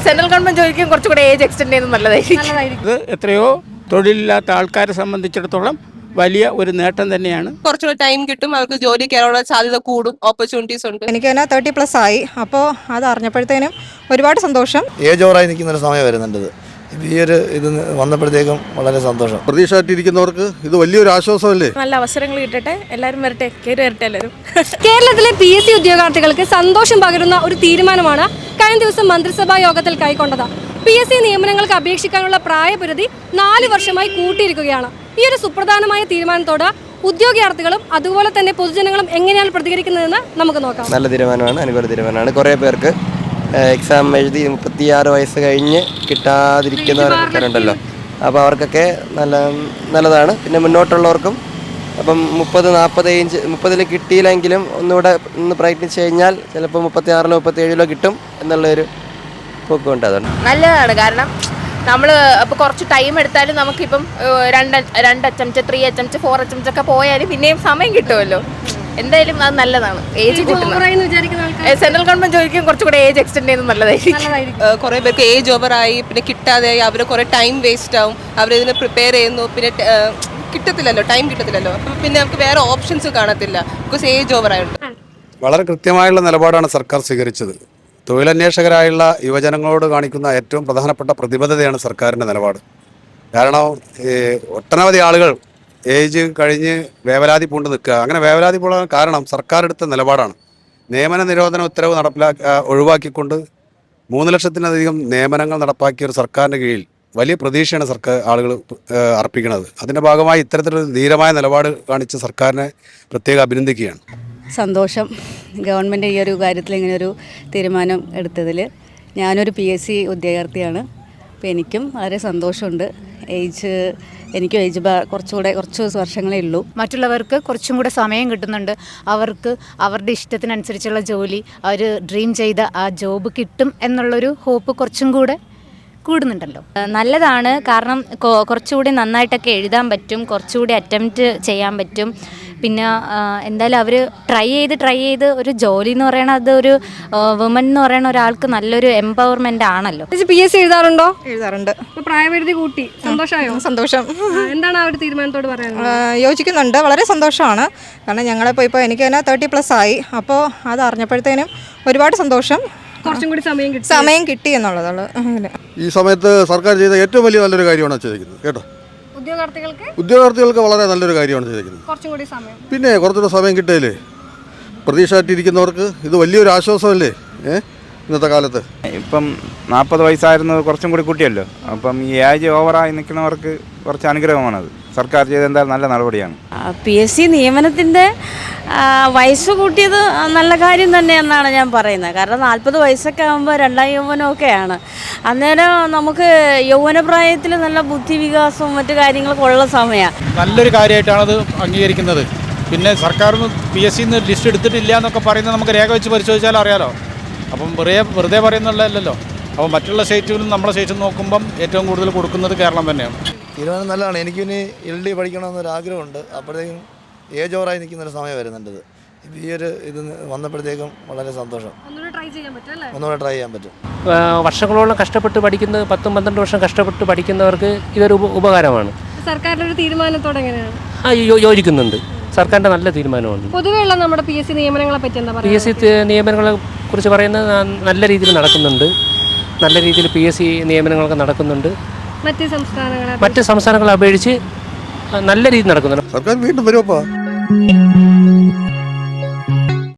Central government ജോലിക്കും കുറച്ചുകൂടെ age extend ചെയ്യുന്നത് നല്ലതായിരിക്കും. ഇത് എത്രയോ തൊഴിലില്ലാത്ത ആൾക്കാരെ സംബന്ധിച്ചിടത്തോളം വലിയ ഒരു നേട്ടം തന്നെയാണ്. കുറച്ചുകൂടെ ടൈം കിട്ടും, അവർക്ക് ജോലി കയറാനുള്ള സാധ്യത കൂടും, ഓപ്പർച്യൂണിറ്റീസ് ഉണ്ട്. എനിക്ക് തന്നെ 30+ ആയി. അപ്പോൾ അത് അറിഞ്ഞപ്പോഴത്തേനും ഒരുപാട് സന്തോഷം. ഏജ് ഓവറായി നിൽക്കുന്ന ഒരു സമയം വരുന്നുണ്ട്. ഈ ഒരു ഇത് വന്നപ്പോഴത്തേക്കും വളരെ സന്തോഷം. പ്രതീക്ഷയായിട്ടിരിക്കുന്നവർക്ക് ഇത് വലിയൊരു ആശ്വാസമല്ലേ. നല്ല അവസരങ്ങൾ കിട്ടട്ടെ, എല്ലാവരും വരട്ടെ, കയറി വരട്ടെ എല്ലാവരും. കേരളത്തിലെ PSC ഉദ്യോഗാർത്ഥികൾക്ക് സന്തോഷം പകരുന്ന ഒരു തീരുമാനമാണ് കഴിഞ്ഞ ദിവസം മന്ത്രിസഭാ യോഗത്തിൽ കൈക്കൊണ്ടത്. PSC നിയമനങ്ങൾക്ക് അപേക്ഷിക്കാനുള്ള പ്രായപരിധി 4 വർഷമായി കൂട്ടിയിരിക്കുകയാണ്. ഈ ഒരു സുപ്രധാനമായ തീരുമാനത്തോട് ഉദ്യോഗാർത്ഥികളും അതുപോലെ തന്നെ പൊതുജനങ്ങളും എങ്ങനെയാണ് പ്രതികരിക്കുന്നതെന്ന് നമുക്ക് നോക്കാം. നല്ല തീരുമാനമാണ്, അനുകൂല തീരുമാനമാണ്. കുറേ പേർക്ക് എക്സാം എഴുതി 36 വയസ്സ് കഴിഞ്ഞ് കിട്ടാതിരിക്കുന്നവരുണ്ടല്ലോ, അപ്പോൾ അവർക്കൊക്കെ നല്ലതാണ്. പിന്നെ മുന്നോട്ടുള്ളവർക്കും അപ്പം 30-40 ഏജ് 30 കിട്ടിയില്ലെങ്കിലും ഒന്നുകൂടെ പ്രയത്നിച്ച് കഴിഞ്ഞാൽ ചിലപ്പോൾ 36-ലോ 37-ലോ കിട്ടും എന്നുള്ളൊരു പോക്കുണ്ട്. അതുകൊണ്ട് നല്ലതാണ്. കാരണം നമ്മൾ ഇപ്പോൾ കുറച്ച് ടൈം എടുത്താലും നമുക്കിപ്പം 2 അറ്റംപ്റ്റ് 3 അറ്റംപ്റ്റ് 4 അറ്റംപ്റ്റ് ഒക്കെ പോയാലും പിന്നെയും സമയം കിട്ടുമല്ലോ. എന്തായാലും അത് നല്ലതാണ്. ഏജ് കൂട്ടുന്നത് സെൻട്രൽ ഗവൺമെന്റ് ജോലിക്കും കുറച്ചുകൂടെ ഏജ് എക്സ്റ്റെൻഡ് ചെയ്യുന്നത് നല്ലതായിരിക്കും. കുറേ പേർക്ക് ഏജ് ഓവറായി, പിന്നെ കിട്ടാതെയായി, അവർ കുറേ ടൈം വേസ്റ്റ് ആവും. അവരിതിനെ പ്രിപ്പയർ ചെയ്യുന്നു, പിന്നെ കിട്ടത്തില്ലല്ലോ, ടൈം കിട്ടത്തില്ലല്ലോ. അപ്പം പിന്നെ നമുക്ക് വേറെ ഓപ്ഷൻസ് കാണത്തില്ല, ബിക്കോസ് ഏജ് ഓവറായുണ്ട്. വളരെ കൃത്യമായുള്ള നിലപാടാണ് സർക്കാർ സ്വീകരിച്ചത്. തൊഴിലന്വേഷകരായുള്ള യുവജനങ്ങളോട് കാണിക്കുന്ന ഏറ്റവും പ്രധാനപ്പെട്ട പ്രതിബദ്ധതയാണ് സർക്കാരിൻ്റെ നിലപാട്. കാരണം ഒട്ടനവധി ആളുകൾ ഏജ് കഴിഞ്ഞ് വേവലാതി പൂണ്ട് നിൽക്കുക. അങ്ങനെ വേവലാതി പൂണ്ടാൻ കാരണം സർക്കാർ എടുത്ത നിലപാടാണ്. നിയമന നിരോധന ഉത്തരവ് ഒഴിവാക്കിക്കൊണ്ട് 3 ലക്ഷത്തിലധികം നിയമനങ്ങൾ നടപ്പാക്കിയ ഒരു സർക്കാരിൻ്റെ കീഴിൽ വലിയ പ്രതീക്ഷയാണ് ആളുകൾ അർപ്പിക്കുന്നത്. അതിൻ്റെ ഭാഗമായി ഇത്തരത്തിലൊരു ധീരമായ നിലപാട് കാണിച്ച സർക്കാരിനെ പ്രത്യേകം അഭിനന്ദിക്കുകയാണ്. സന്തോഷം, ഗവൺമെൻറ് ഈ ഒരു കാര്യത്തിൽ ഇങ്ങനൊരു തീരുമാനം എടുത്തതിൽ. ഞാനൊരു PSC ഉദ്യോഗാർത്ഥിയാണ്. അപ്പോൾ എനിക്കും വളരെ സന്തോഷമുണ്ട്. എനിക്കും ഏജ് കുറച്ച് വർഷങ്ങളേ ഉള്ളൂ. മറ്റുള്ളവർക്ക് കുറച്ചും കൂടെ സമയം കിട്ടുന്നുണ്ട്. അവർക്ക് അവരുടെ ഇഷ്ടത്തിനനുസരിച്ചുള്ള ജോലി, അവർ ഡ്രീം ചെയ്ത ആ ജോബ് കിട്ടും എന്നുള്ളൊരു ഹോപ്പ് കുറച്ചും കൂടെ കൂടുന്നുണ്ടല്ലോ. നല്ലതാണ്. കാരണം കുറച്ചുകൂടി നന്നായിട്ടൊക്കെ എഴുതാൻ പറ്റും, കുറച്ചുകൂടി അറ്റംപ്റ്റ് ചെയ്യാൻ പറ്റും. പിന്നെ എന്തായാലും അവർ ട്രൈ ചെയ്ത് ഒരു ജോലി എന്ന് പറയണത് അതൊരു വുമൻ എന്ന് പറയുന്ന ഒരാൾക്ക് നല്ലൊരു എംപവർമെൻ്റ് ആണല്ലോ. PSC എഴുതാറുണ്ടോ? എഴുതാറുണ്ട്. പ്രായപരിധി കൂട്ടി, സന്തോഷമായോ? സന്തോഷം. എന്താണ് ആ ഒരു തീരുമാനത്തോട് പറയാനുള്ളത്? യോജിക്കുന്നുണ്ട്, വളരെ സന്തോഷമാണ്. കാരണം ഞങ്ങളിപ്പോൾ എനിക്ക് തന്നെ 30+ ആയി. അപ്പോൾ അത് അറിഞ്ഞപ്പോഴത്തേനും ഒരുപാട് സന്തോഷം. കുറച്ചും കൂടി സമയം കിട്ടി എന്നുള്ളതാണ്. ഈ സമയത്ത് സർക്കാർ ചെയ്ത ഏറ്റവും വലിയ നല്ലൊരു കാര്യമാണ് ചെയ്തിരിക്കുന്നത് കേട്ടോ. ഉദ്യോഗാർത്ഥികൾക്ക് വളരെ നല്ലൊരു കാര്യമാണ് ചെയ്തിരിക്കുന്നത്. പിന്നെ കുറച്ചുകൂടെ സമയം കിട്ടിയില്ലേ. പ്രതീക്ഷയായിട്ടിരിക്കുന്നവർക്ക് ഇത് വലിയൊരു ആശ്വാസമല്ലേ ഇന്നത്തെ കാലത്ത്. ഇപ്പം 40 വയസ്സായിരുന്നത് കുറച്ചും കൂടി കൂട്ടിയല്ലോ. അപ്പം ഈ ഏജ് ഓവറായി നിൽക്കുന്നവർക്ക് കുറച്ച് അനുഗ്രഹമാണത്. സർക്കാർ ചെയ്ത എന്തായാലും നല്ല നടപടിയാണ്. PSC നിയമനത്തിൻ്റെ വയസ്സ് കൂട്ടിയത് നല്ല കാര്യം തന്നെയെന്നാണ് ഞാൻ പറയുന്നത്. കാരണം 40 വയസ്സൊക്കെ ആകുമ്പോൾ 2ാം യൗവനമൊക്കെയാണ്. അന്നേരം നമുക്ക് യൗവനപ്രായത്തിൽ നല്ല ബുദ്ധിവികാസവും മറ്റു കാര്യങ്ങളൊക്കെ ഉള്ള സമയമാണ്. നല്ലൊരു കാര്യമായിട്ടാണ് അത് അംഗീകരിക്കുന്നത്. പിന്നെ സർക്കാർ PSC ലിസ്റ്റ് എടുത്തിട്ടില്ല എന്നൊക്കെ പറയുന്നത് നമുക്ക് രേഖ വെച്ച് പരിശോധിച്ചാൽ അറിയാലോ. അപ്പം വെറുതെ പറയുന്നുള്ളതല്ലോ. അപ്പോൾ മറ്റുള്ള സ്റ്റേറ്റുകളും നമ്മുടെ സ്റ്റേറ്റും നോക്കുമ്പം ഏറ്റവും കൂടുതൽ കൊടുക്കുന്നത് കേരളം തന്നെയാണ്. തീരുമാനം നല്ലതാണ്. എനിക്കിനി LD പഠിക്കണമെന്നൊരാഗ്രഹമുണ്ട്. അപ്പോഴത്തേക്കും ഏജ് ഓവറായി നിൽക്കുന്നൊരു സമയം വരുന്നുണ്ട്. ഈ ഒരു ഇത് വന്നപ്പോഴത്തേക്കും വളരെ സന്തോഷം. ഒന്നുകൂടെ ട്രൈ ചെയ്യാൻ പറ്റും. വർഷങ്ങളോളം കഷ്ടപ്പെട്ട് പഠിക്കുന്ന 10-12 വർഷം കഷ്ടപ്പെട്ട് പഠിക്കുന്നവർക്ക് ഇതൊരു ഉപകാരമാണ്. സർക്കാരിൻ്റെ ഒരു തീരുമാനത്തോടെ എങ്ങനെയാണ്? യോജിക്കുന്നുണ്ട്. സർക്കാരിൻ്റെ നല്ല തീരുമാനമാണ്. പൊതുവെയുള്ള നമ്മുടെ PSC നിയമനങ്ങളെ പറ്റി എന്താ പറയുക? PSC നിയമനങ്ങളെ കുറിച്ച് പറയുന്നത് നല്ല രീതിയിൽ നടക്കുന്നുണ്ട്. നല്ല രീതിയിൽ PSC നിയമനങ്ങളൊക്കെ നടക്കുന്നുണ്ട്. മറ്റ് സംസ്ഥാനങ്ങളെ അപേക്ഷിച്ച് നല്ല രീതിയിൽ നടക്കുന്നുണ്ട്. സർക്കാർ വീണ്ടും വരുമോ?